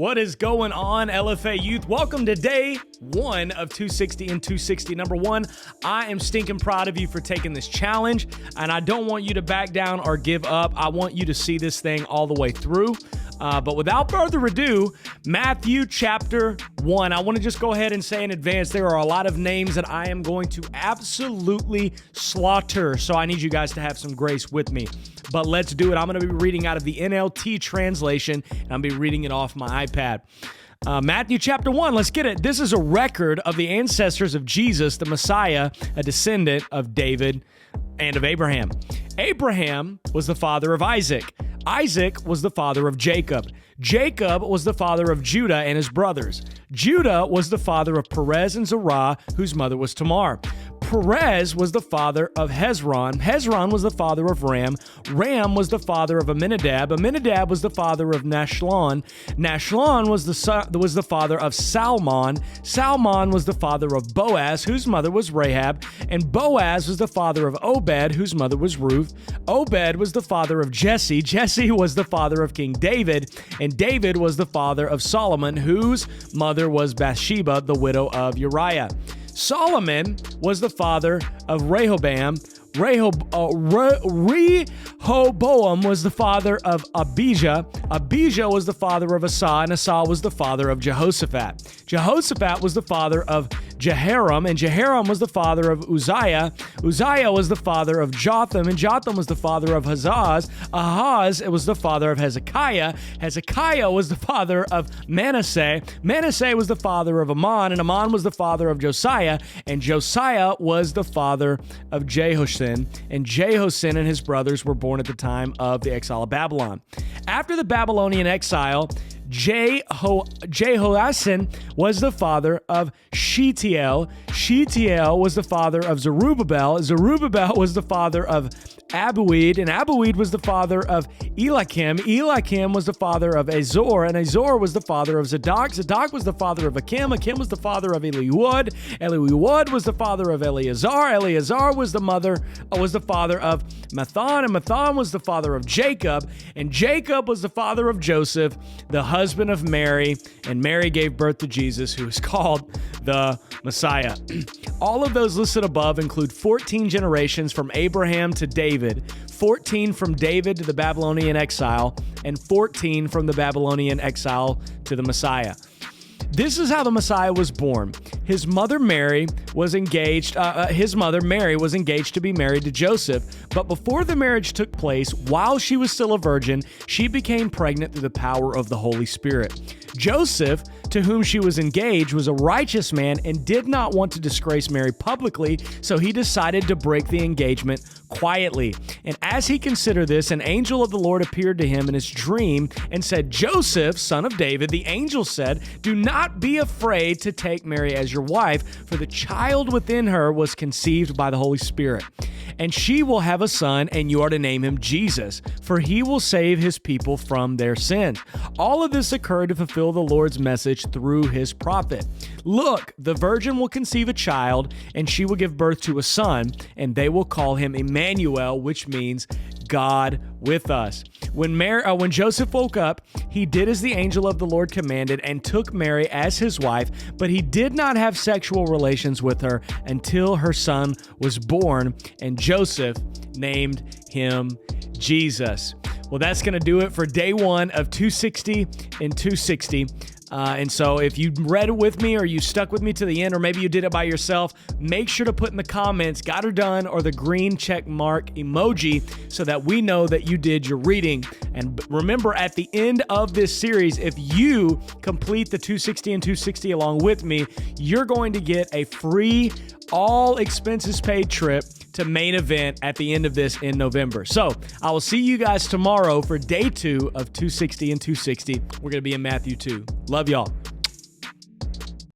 What is going on, LFA youth? Welcome to day one of 260 and 260. Number one, I am stinking proud of you for taking this challenge, and I don't want you to back down or give up. I want you to see this thing all the way through. But without further ado, Matthew chapter 1. I want to just go ahead and say in advance, there are a lot of names that I am going to absolutely slaughter. So I need you guys to have some grace with me. But let's do it. I'm going to be reading out of the NLT translation, and I'll be reading it off my iPad. Matthew chapter 1, let's get it. This is a record of the ancestors of Jesus, the Messiah, a descendant of David and of Abraham. Abraham was the father of Isaac. Isaac was the father of Jacob. Jacob was the father of Judah and his brothers. Judah was the father of Perez and Zerah, whose mother was Tamar. Perez was the father of Hezron. Hezron was the father of Ram. Ram was the father of Amminadab. Amminadab was the father of Nahshon. Nahshon was the father of Salmon. Salmon was the father of Boaz, whose mother was Rahab. And Boaz was the father of Obed, whose mother was Ruth. Obed was the father of Jesse. Jesse was the father of King David. And David was the father of Solomon, whose mother was Bathsheba, the widow of Uriah. Solomon was the father of Rehoboam. Rehoboam was the father of Abijah. Abijah was the father of Asa, and Asa was the father of Jehoshaphat. Jehoshaphat was the father of Jehoram, and Jehoram was the father of Uzziah. Uzziah was the father of Jotham, and Jotham was the father of Ahaz. Ahaz was the father of Hezekiah. Hezekiah was the father of Manasseh. Manasseh was the father of Amon, and Amon was the father of Josiah, and Josiah was the father of Jehoshaphat. And Jehoshaphat and his brothers were born at the time of the exile of Babylon. After the Babylonian exile, Jehoiachin was the father of Shealtiel. Shealtiel was the father of Zerubbabel. Zerubbabel was the father of Abiud, and Abiud was the father of Eliakim. Eliakim was the father of Azor, and Azor was the father of Zadok. Zadok was the father of Akim. Akim was the father of Eliud. Eliud was the father of Eleazar. Eleazar was the father of Matthan, and Matthan was the father of Jacob, and Jacob was the father of Joseph, the husband of Mary, and Mary gave birth to Jesus, who is called the Messiah. All of those listed above include 14 generations from Abraham to David, 14 from David to the Babylonian exile, and 14 from the Babylonian exile to the Messiah. This is how the Messiah was born. His mother Mary was engaged to be married to Joseph, but before the marriage took place, while she was still a virgin, she became pregnant through the power of the Holy Spirit. Joseph, to whom she was engaged, was a righteous man and did not want to disgrace Mary publicly, so he decided to break the engagement quietly. And as he considered this, an angel of the Lord appeared to him in his dream and said, "Joseph, son of David," the angel said, "do not be afraid to take Mary as your wife, for the child within her was conceived by the Holy Spirit. And she will have a son, and you are to name him Jesus, for he will save his people from their sins." All of this occurred to fulfill the Lord's message through his prophet. "Look, the virgin will conceive a child, and she will give birth to a son, and they will call him Emmanuel," which means God with us. When Joseph woke up, he did as the angel of the Lord commanded and took Mary as his wife, but he did not have sexual relations with her until her son was born, and Joseph named him Jesus. Well, that's going to do it for day one of 260 and 260. And so if you read it with me or you stuck with me to the end, or maybe you did it by yourself, make sure to put in the comments, "got her done," or the green check mark emoji, so that we know that you did your reading. And remember, at the end of this series, if you complete the 260 and 260 along with me, you're going to get a free, all expenses paid trip to Main Event at the end of this in November. So I will see you guys tomorrow for day two of 260 and 260. We're going to be in Matthew 2. Love y'all.